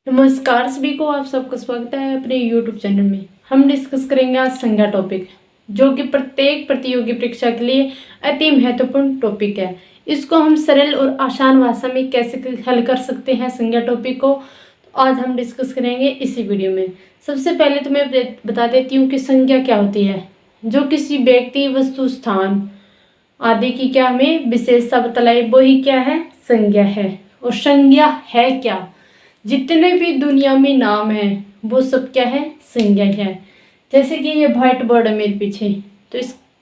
नमस्कार सभी को, आप सबका स्वागत है अपने YouTube चैनल में। हम डिस्कस करेंगे आज संज्ञा टॉपिक, जो कि प्रत्येक प्रतियोगी परीक्षा के लिए अति महत्वपूर्ण टॉपिक है। इसको हम सरल और आसान भाषा में कैसे हल कर सकते हैं संज्ञा टॉपिक को, तो आज हम डिस्कस करेंगे इसी वीडियो में। सबसे पहले तो मैं बता देती हूँ कि संज्ञा क्या होती है। जो किसी व्यक्ति, वस्तु, स्थान आदि की क्या हमें विशेषता बतलाई, वो ही क्या है, संज्ञा है। और संज्ञा है क्या, जितने भी दुनिया में नाम है वो सब क्या है, संज्ञा है। जैसे कि ये व्हाइट बोर्ड है मेरे पीछे, तो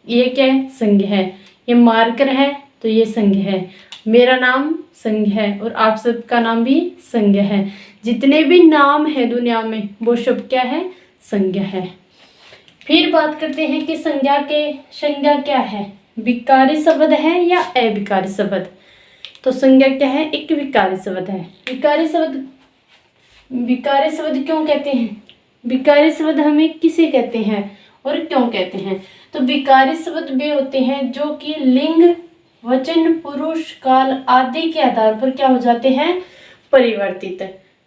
ये क्या है, संज्ञा है। ये मार्कर है तो ये संज्ञा है। मेरा नाम संज्ञा है और आप सबका नाम भी संज्ञा है। जितने भी नाम है दुनिया में वो सब क्या है, संज्ञा है। फिर बात करते हैं कि संज्ञा क्या है, विकारी शब्द है या अविकारी शब्द। तो संज्ञा क्या है, एक विकारी शब्द है। विकारी शब्द क्यों कहते हैं, विकारी शब्द हमें किसे कहते हैं और क्यों कहते हैं। तो विकारी शब्द वे होते हैं जो कि लिंग, वचन, पुरुष, काल आदि के आधार पर क्या हो जाते हैं, परिवर्तित।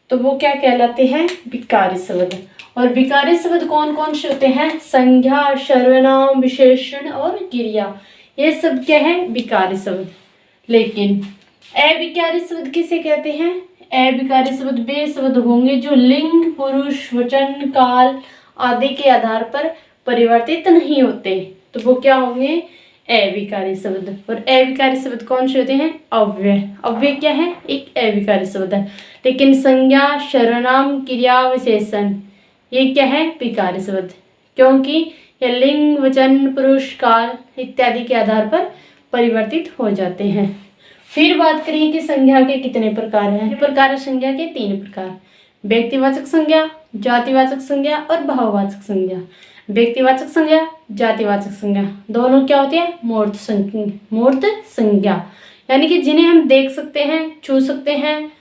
तो वो क्या कहलाते हैं, विकारी शब्द। और विकारी शब्द कौन कौन से होते हैं, संज्ञा, सर्वनाम, विशेषण और क्रिया, ये सब क्या है, विकारी शब्द। लेकिन अविकारी शब्द किसे कहते हैं, अविकारी शब्द वे शब्द होंगे जो लिंग, पुरुष, वचन, काल आदि के आधार पर परिवर्तित नहीं होते। तो वो क्या होंगे, अविकारी शब्द। और अविकारी शब्द कौन से होते हैं, अव्यय। अव्यय क्या है, एक अविकारी शब्द है। लेकिन संज्ञा, सर्वनाम, क्रिया, विशेषण ये क्या है, विकारी शब्द, क्योंकि ये लिंग, वचन, पुरुष, काल इत्यादि के आधार पर परिवर्तित हो जाते हैं। फिर बात करें कि संज्ञा के कितने प्रकार हैं। प्रकार है संज्ञा के, 3 प्रकार, व्यक्तिवाचक संज्ञा, जातिवाचक संज्ञा और भाववाचक संज्ञा। व्यक्तिवाचक संज्ञा, जातिवाचक संज्ञा दोनों क्या होती है, मूर्त संज्ञा, यानी कि जिन्हें हम देख सकते हैं, छू सकते हैं,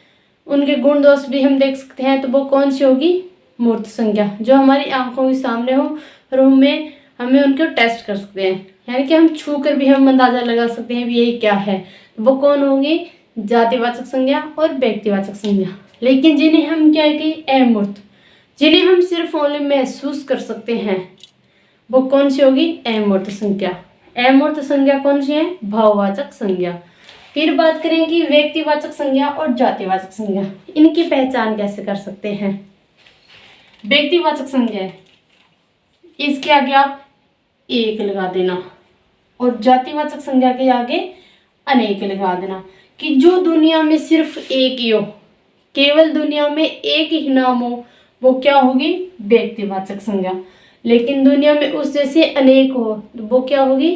उनके गुण दोष भी हम देख सकते हैं। तो वो कौन सी होगी, मूर्त संज्ञा, जो हमारी आंखों के सामने हो, रूम में हमें उनको टेस्ट कर सकते हैं, यानी कि हम छू कर भी हम अंदाजा लगा सकते हैं भी ये क्या है। वो कौन होंगे, जातिवाचक संज्ञा और व्यक्तिवाचक संज्ञा। लेकिन जिन्हें हम क्या है कि अमूर्त, जिन्हें हम सिर्फ ओनली महसूस कर सकते हैं, वो कौन सी होगी, अमूर्त संज्ञा। अमूर्त संज्ञा कौन सी है, भाववाचक संज्ञा। फिर बात करें कि व्यक्तिवाचक संज्ञा और जातिवाचक संज्ञा, इनकी पहचान कैसे कर सकते हैं। व्यक्तिवाचक संज्ञा, इसके आगे आप एक लगा देना और जातिवाचक संज्ञा के आगे अनेक लगा देना, कि जो दुनिया में सिर्फ एक ही हो, केवल दुनिया में एक ही नाम हो, वो क्या होगी, व्यक्तिवाचक संज्ञा। लेकिन दुनिया में उस जैसे अनेक हो तो वो क्या होगी,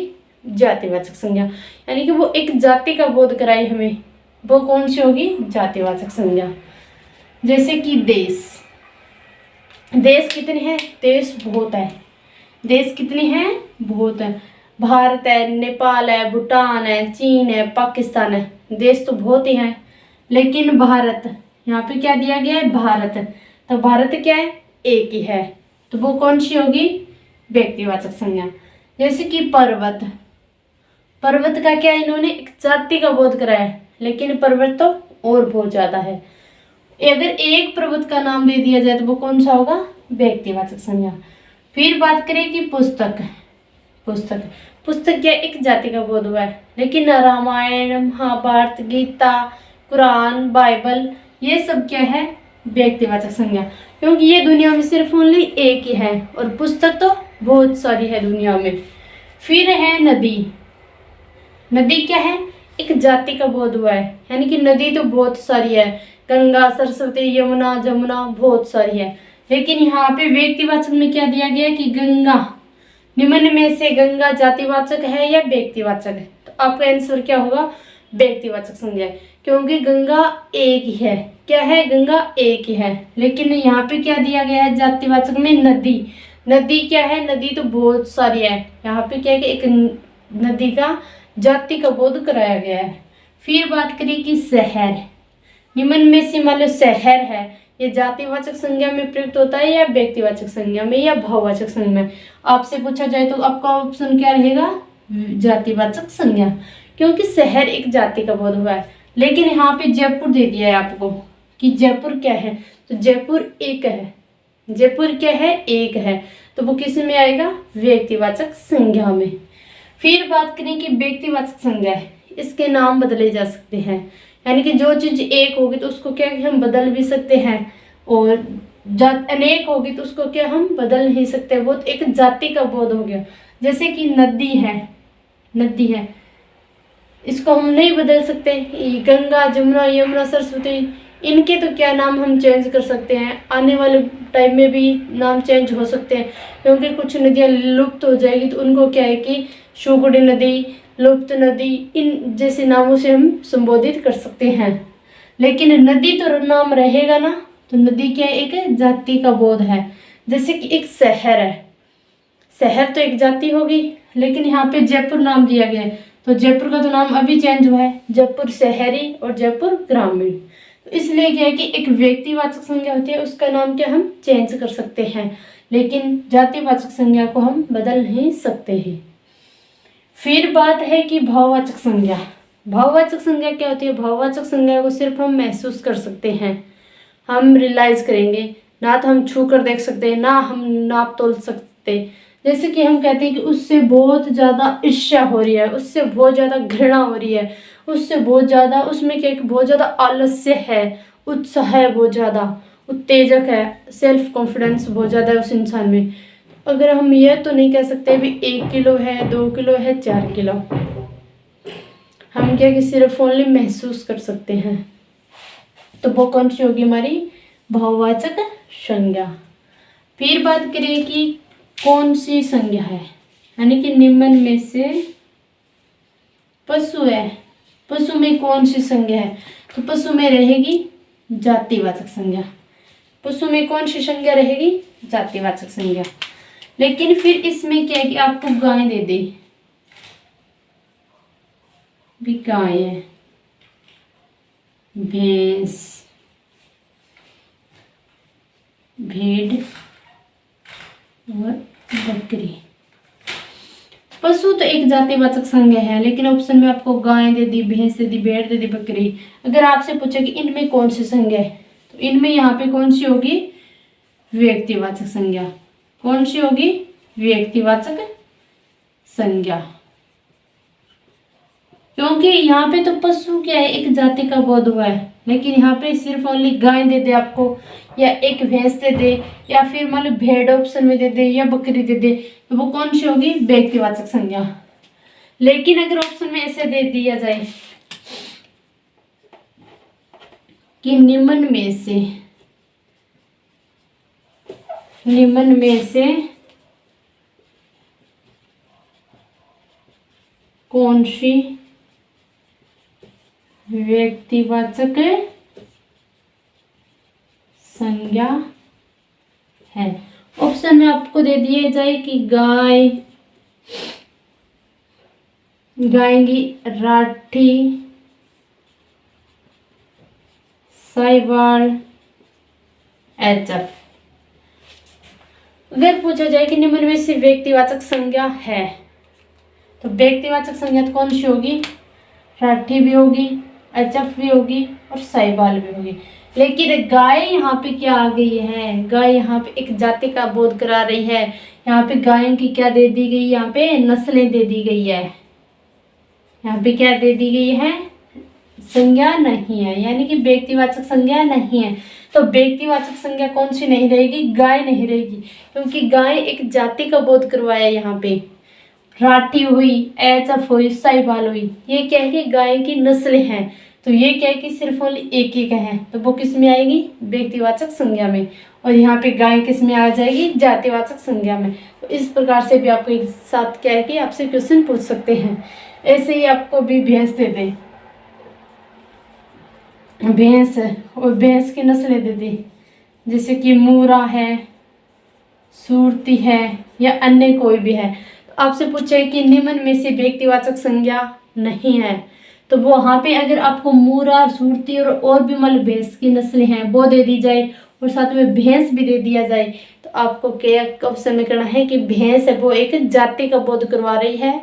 जातिवाचक संज्ञा, यानी कि वो एक जाति का बोध कराए हमें, वो कौन सी होगी, जातिवाचक संज्ञा। जैसे कि देश कितने हैं, देश बहुत है। देश कितने हैं, बहुत है। भारत है, नेपाल है, भूटान है, चीन है, पाकिस्तान है, देश तो बहुत ही हैं। लेकिन भारत, यहाँ पे क्या दिया गया है, भारत, तो भारत क्या है, एक ही है, तो वो कौन सी होगी, व्यक्तिवाचक संज्ञा। जैसे कि पर्वत का क्या, इन्होंने एक जाति का बोध कराया, लेकिन पर्वत तो और बहुत ज्यादा है। अगर एक पर्वत का नाम दे दिया जाए तो वो कौन सा होगा, व्यक्तिवाचक संज्ञा। फिर बात करें कि पुस्तक क्या, एक जाति का बोध हुआ है। लेकिन रामायण, महाभारत, गीता, कुरान, बाइबल ये सब क्या है, व्यक्तिवाचक संज्ञा, क्योंकि ये दुनिया में सिर्फ ओनली एक ही है और पुस्तक तो बहुत सारी है दुनिया में। फिर है नदी क्या है, एक जाति का बोध हुआ है, यानी कि नदी तो बहुत सारी है, गंगा, सरस्वती, यमुना, जमुना बहुत सारी है। लेकिन यहाँ पे व्यक्तिवाचक में क्या दिया गया कि गंगा, निम्न में से गंगा जातिवाचक है या व्यक्तिवाचक है, तो आपका आंसर क्या होगा, व्यक्तिवाचक संज्ञा, क्योंकि गंगा एक ही है। क्या है, गंगा एक ही है। लेकिन यहाँ पे क्या दिया गया है, जातिवाचक में नदी क्या है, नदी तो बहुत सारी है, यहाँ पे क्या है कि एक नदी का जाति का बोध कराया गया है। फिर बात करें कि शहर, निम्न में से मान लो शहर है, ये जातिवाचक संज्ञा में प्रयुक्त होता है या व्यक्तिवाचक संज्ञा में या भाववाचक संज्ञा में। आपसे पूछा जाए तो आपका ऑप्शन क्या रहेगा, जातिवाचक संज्ञा, क्योंकि शहर एक जाति का बोध हुआ है। लेकिन यहाँ पे जयपुर दे दिया है आपको कि जयपुर क्या है, तो जयपुर एक है, जयपुर क्या है, एक है, तो वो किस में आएगा, व्यक्तिवाचक संज्ञा में। फिर बात करें कि व्यक्तिवाचक संज्ञा है, इसके नाम बदले जा सकते हैं, यानी कि जो चीज एक होगी तो उसको क्या हम बदल भी सकते हैं, और अनेक होगी तो उसको क्या हम बदल नहीं सकते, वो तो एक जाति का बोध हो गया। जैसे कि नदी है, नदी है, इसको हम नहीं बदल सकते, गंगा, जमुना, यमुना, सरस्वती, इनके तो क्या नाम हम चेंज कर सकते हैं, आने वाले टाइम में भी नाम चेंज हो सकते हैं, क्योंकि कुछ नदियाँ लुप्त हो जाएगी तो उनको क्या है कि शुगड़ी नदी, लुप्त नदी, इन जैसे नामों से हम संबोधित कर सकते हैं। लेकिन नदी तो नाम रहेगा ना, तो नदी क्या एक जाति का बोध है। जैसे कि एक शहर है, शहर तो एक जाति होगी, लेकिन यहाँ पे जयपुर नाम दिया गया है, तो जयपुर का तो नाम अभी चेंज हुआ है, जयपुर शहरी और जयपुर ग्रामीण। तो इसलिए क्या है कि एक व्यक्तिवाचक संज्ञा होती है, उसका नाम क्या हम चेंज कर सकते हैं, लेकिन जातिवाचक संज्ञा को हम बदल नहीं सकते हैं। फिर बात है कि भाववाचक संज्ञा। भाववाचक संज्ञा क्या होती है, भाववाचक संज्ञा को सिर्फ हम महसूस कर सकते हैं, हम रियलाइज करेंगे, ना तो हम छू कर देख सकते हैं, ना हम नाप तोल सकते। जैसे कि हम कहते हैं कि उससे बहुत ज़्यादा ईर्ष्या हो रही है, उससे बहुत ज़्यादा घृणा हो रही है, उससे बहुत ज़्यादा, उसमें क्या बहुत ज़्यादा आलस्य है, उत्साह है, बहुत ज़्यादा उत्तेजक है, सेल्फ कॉन्फिडेंस बहुत ज़्यादा है उस इंसान में। अगर हम यह तो नहीं कह सकते भी 1 किलो है, 2 किलो है, 4 किलो, हम क्या कि सिर्फ ओनली महसूस कर सकते हैं। तो वो कौन सी होगी हमारी भाववाचक संज्ञा। फिर बात करें कि कौन सी संज्ञा है, यानी कि निम्न में से पशु है, पशु में कौन सी संज्ञा है, तो पशु में रहेगी जातिवाचक संज्ञा। पशु में कौन सी संज्ञा रहेगी, जातिवाचक संज्ञा। लेकिन फिर इसमें क्या है कि आपको गाय दे दे, भी गाय है, भैंस, भेड़ और बकरी। पशु तो एक जातिवाचक संज्ञा है, लेकिन ऑप्शन में आपको गाय दे दी, भैंस दे दी, भेड़ दे दी, बकरी। अगर आपसे पूछे कि इनमें कौन सी संज्ञा है, तो इनमें यहाँ पे कौन सी होगी, व्यक्तिवाचक संज्ञा। कौन सी होगी, व्यक्तिवाचक संज्ञा, क्योंकि यहाँ पे तो पशु क्या है एक जाति का बोध हुआ है, लेकिन यहाँ पे सिर्फ ओनली गाय दे दे आपको, या एक भैंस दे दे, या फिर मान लो भेड़ ऑप्शन में दे दे, या बकरी दे दे, तो वो कौन सी होगी, व्यक्तिवाचक संज्ञा। लेकिन अगर ऑप्शन में ऐसे दे दिया जाए कि निम्न में से कौन सी व्यक्तिवाचक संज्ञा है, ऑप्शन में आपको दे दिए जाए कि गाय, गायेंगी, राठी, साहिवाल, एचएफ। अगर पूछा जाए कि निम्न में से व्यक्तिवाचक संज्ञा है, तो व्यक्तिवाचक संज्ञा तो कौन सी होगी, राठी भी होगी, एचएफ भी होगी और साहिवाल भी होगी। लेकिन गाय यहाँ पे क्या आ गई है, गाय यहाँ पे एक जाति का बोध करा रही है। यहाँ पे गायों की क्या दे दी गई, यहाँ पे नस्लें दे दी गई है, यहाँ पे क्या दे दी गई है, संज्ञा नहीं है, यानी कि व्यक्तिवाचक संज्ञा नहीं है। तो व्यक्तिवाचक संज्ञा कौन सी नहीं रहेगी, गाय नहीं रहेगी, क्योंकि गाय एक जाति का बोध करवाया यहाँ पे। राठी हुई, एचएफ हुई, साहिवाल हुई, ये क्या है कि गाय की नस्लें हैं, तो ये क्या है कि सिर्फ ओनली एक ही का है, तो वो किस में आएगी, व्यक्तिवाचक संज्ञा में। और यहाँ पे गाय किस में आ जाएगी, जातिवाचक संज्ञा में। तो इस प्रकार से भी आपको एक साथ क्या है कि आपसे क्वेश्चन पूछ सकते हैं। ऐसे ही आपको भी भैंस दे दे, भैंस और भैंस की नस्लें दे दी, जैसे कि मूरा है, सूरती है, या अन्य कोई भी है। तो आपसे पूछे कि निम्न में से व्यक्तिवाचक संज्ञा नहीं है, तो वो वहाँ पे अगर आपको मूरा, सूरती और भी मतलब भैंस की नस्लें हैं वो दे दी जाए, और साथ में भैंस भी दे दिया जाए, तो आपको क्या ऑप्शन में करना है कि भैंस है वो एक जाति का बोध करवा रही है,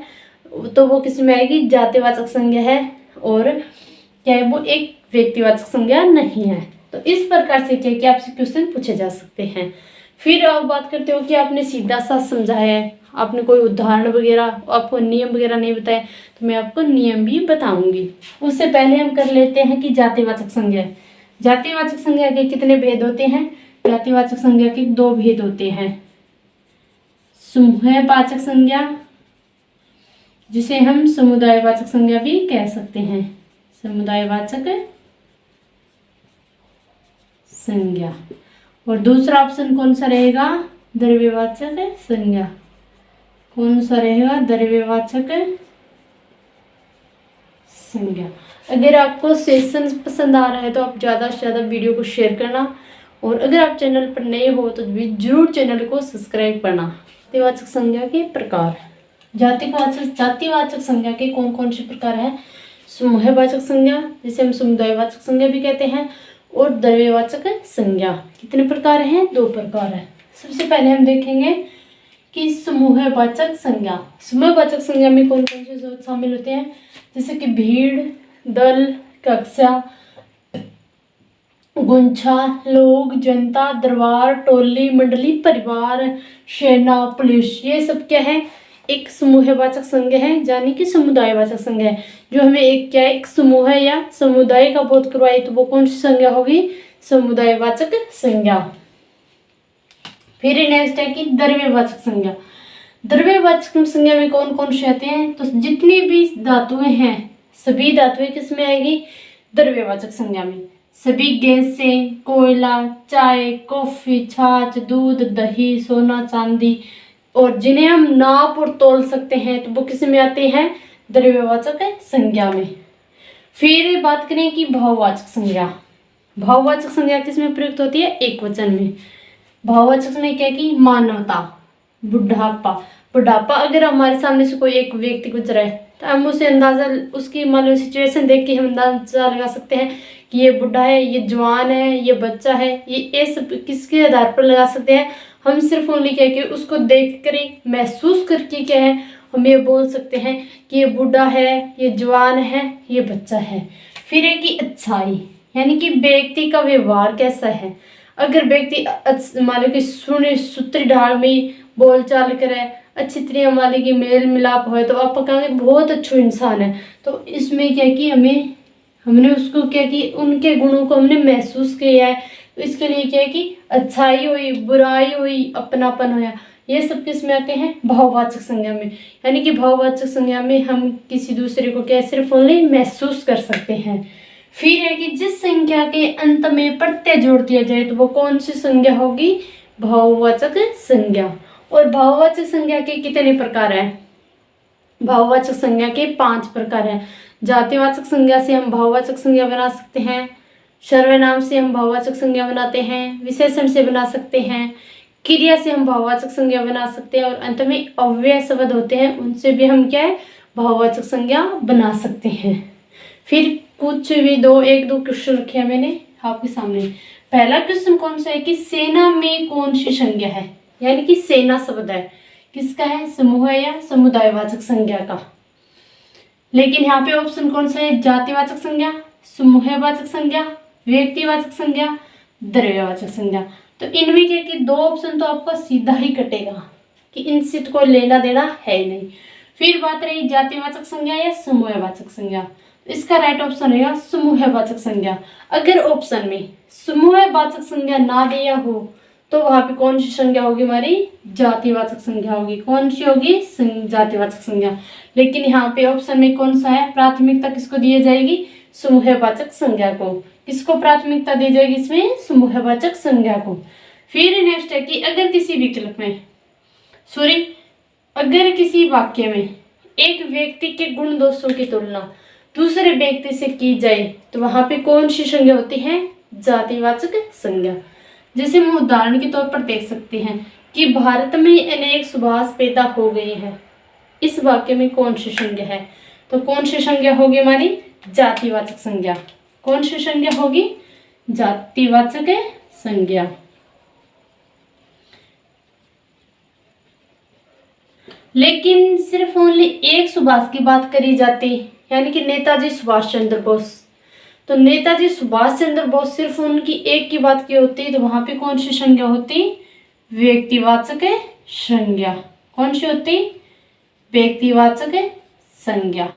तो वो किस में आएगी, जातिवाचक संज्ञा है, और क्या है वो एक व्यक्तिवाचक संज्ञा नहीं है। तो इस प्रकार से क्या कि आपसे क्वेश्चन पूछे जा सकते हैं। फिर आप बात करते हो कि आपने सीधा सा समझाया है, आपने कोई उदाहरण वगैरह, आपको नियम वगैरह नहीं बताए, तो मैं आपको नियम भी बताऊंगी। उससे पहले हम कर लेते हैं कि जातिवाचक संज्ञा। जातिवाचक संज्ञा के कितने भेद होते हैं? जातिवाचक संज्ञा के 2 भेद होते हैं। समूहवाचक संज्ञा, जिसे हम समुदायवाचक संज्ञा भी कह सकते हैं। समुदायवाचक संज्ञा। और दूसरा ऑप्शन कौन सा रहेगा? द्रव्यवाचक संज्ञा। कौन सा रहेगा? द्रव्यवाचक संज्ञा। अगर आपको सेशन पसंद आ रहा है तो आप ज़्यादा से ज़्यादा वीडियो को शेयर करना, और अगर आप चैनल पर नए हो तो भी जरूर चैनल को सब्सक्राइब करना। जातिवाचक संज्ञा के प्रकार। जातिवाचक संज्ञा के कौन कौन से प्रकार हैं? समूहवाचक संज्ञा, जिसे हम समुदायवाचक संज्ञा भी कहते हैं, और द्रव्यवाचक संज्ञा। कितने प्रकार हैं? 2 प्रकार है। सबसे पहले हम देखेंगे कि समूहवाचक संज्ञा। समूहवाचक संज्ञा में कौन कौन से शब्द शामिल होते हैं? जैसे कि भीड़, दल, कक्षा, गुच्छा, लोग, जनता, दरबार, टोली, मंडली, परिवार, सेना, पुलिस, ये सब क्या है? एक समूहवाचक संज्ञा है, यानी कि समुदायवाचक संज्ञा है। जो हमें एक क्या है, एक समूह या समुदाय का बोध करवाए तो वो कौन सी संज्ञा होगी? समुदायवाचक संज्ञा। फिर नेक्स्ट है कि द्रव्यवाचक संज्ञा। द्रव्यवाचक संज्ञा में कौन कौन से आते हैं? तो जितनी भी धातुएं हैं, सभी धातुएं किसमें आएगी? द्रव्यवाचक संज्ञा में। सभी गैसें, कोयला, चाय, कॉफी, छाछ, दूध, दही, सोना, चांदी, और जिन्हें हम नाप और तोल सकते हैं तो वो किस में आते हैं? द्रव्यवाचक संज्ञा में। फिर बात करें कि भाववाचक संज्ञा। भाववाचक संज्ञा किसमें प्रयुक्त होती है? एक वचन में। भाववाचक में क्या कि मानवता, बुढ़ापा। बुढ़ापा अगर हमारे सामने से कोई एक व्यक्ति गुजरा है तो हम उसे अंदाजा, उसकी मान लो सिचुएशन देख के हम अंदाजा लगा सकते हैं कि ये बुढ़ा है, ये जवान है, ये बच्चा है। ये सब किसके आधार पर लगा सकते हैं? हम सिर्फ ओनली क्या कि उसको देख कर ही, महसूस करके क्या है, हम ये बोल सकते हैं कि ये बूढ़ा है, ये जवान है, ये बच्चा है। फिर है कि अच्छाई, यानी कि व्यक्ति का व्यवहार कैसा है। अगर व्यक्ति मान लो कि सुने सूत्री ढाल में बोलचाल करे, अच्छी तरह हमारे की मेल मिलाप हो, तो आप कहेंगे बहुत अच्छा इंसान है। तो इसमें क्या कि हमने उसको क्या कि उनके गुणों को हमने महसूस किया है, तो इसके लिए क्या है कि अच्छाई हुई, बुराई हुई, अपनापन होया, ये सब किस में आते हैं? भाववाचक संज्ञा में। यानी कि भाववाचक संज्ञा में हम किसी दूसरे को क्या सिर्फ ओनली महसूस कर सकते हैं। फिर है कि जिस संख्या के अंत में प्रत्यय जोड़ दिया जाए तो वो कौन सी संज्ञा होगी? भाववाचक संज्ञा। और भाववाचक संज्ञा के कितने प्रकार हैं? भाववाचक संज्ञा के 5 प्रकार हैं। जातिवाचक संज्ञा से हम भाववाचक संज्ञा बना सकते हैं, सर्वनाम से हम भाववाचक संज्ञा बनाते हैं, विशेषण से बना सकते हैं, क्रिया से हम भाववाचक संज्ञा बना सकते हैं, और अंत में अव्यय शब्द होते हैं उनसे भी हम क्या है? भाववाचक संज्ञा बना सकते हैं। फिर कुछ भी 1-2 क्वेश्चन रखे हैं मैंने आपके सामने। पहला क्वेश्चन कौन सा है कि सेना में कौन सी संज्ञा है? यानी कि सेना शब्द है, किसका है? समूह या समुदायवाचक संज्ञा का। लेकिन यहाँ पे ऑप्शन कौन सा है? जातिवाचक संज्ञा, समूहवाचक संज्ञा, व्यक्तिवाचक संज्ञा, द्रव्यवाचक संज्ञा। तो इनमें क्या कि 2 ऑप्शन तो आपका सीधा ही कटेगा कि इनसे तो कोई लेना देना है ही नहीं। फिर बात रही जातिवाचक संज्ञा या समूहवाचक संज्ञा, इसका राइट ऑप्शन रहेगा समूहवाचक संज्ञा। अगर ऑप्शन में समूहवाचक संज्ञा ना दिया हो तो वहां पे कौन सी संज्ञा होगी? हमारी जातिवाचक संज्ञा होगी। कौन सी होगी? जातिवाचक संज्ञा। लेकिन यहाँ पे ऑप्शन में कौन सा है? प्राथमिकता किसको दी जाएगी? समूहवाचक संज्ञा को। किसको प्राथमिकता दी जाएगी इसमें? समूहवाचक संज्ञा को। फिर नेक्स्ट है कि अगर किसी विकल्प में अगर किसी वाक्य में एक व्यक्ति के गुण दोषों की तुलना दूसरे व्यक्ति से की जाए तो वहां पे कौन सी संज्ञा होती है? जातिवाचक संज्ञा। जैसे हम उदाहरण के तौर पर देख सकते हैं कि भारत में अनेक सुभाष पैदा हो गए हैं। इस वाक्य में कौन सी संज्ञा है? तो कौन सी संज्ञा होगी? हमारी जातिवाचक संज्ञा। कौन सी संज्ञा होगी? जातिवाचक संज्ञा। लेकिन सिर्फ ओनली एक सुभाष की बात करी जाती, यानी कि नेताजी सुभाष चंद्र बोस, तो नेताजी सुभाष चंद्र बोस सिर्फ उनकी एक की बात की होती तो वहां पे कौन सी संज्ञा होती? व्यक्तिवाचक संज्ञा। कौन सी होती? व्यक्तिवाचक संज्ञा।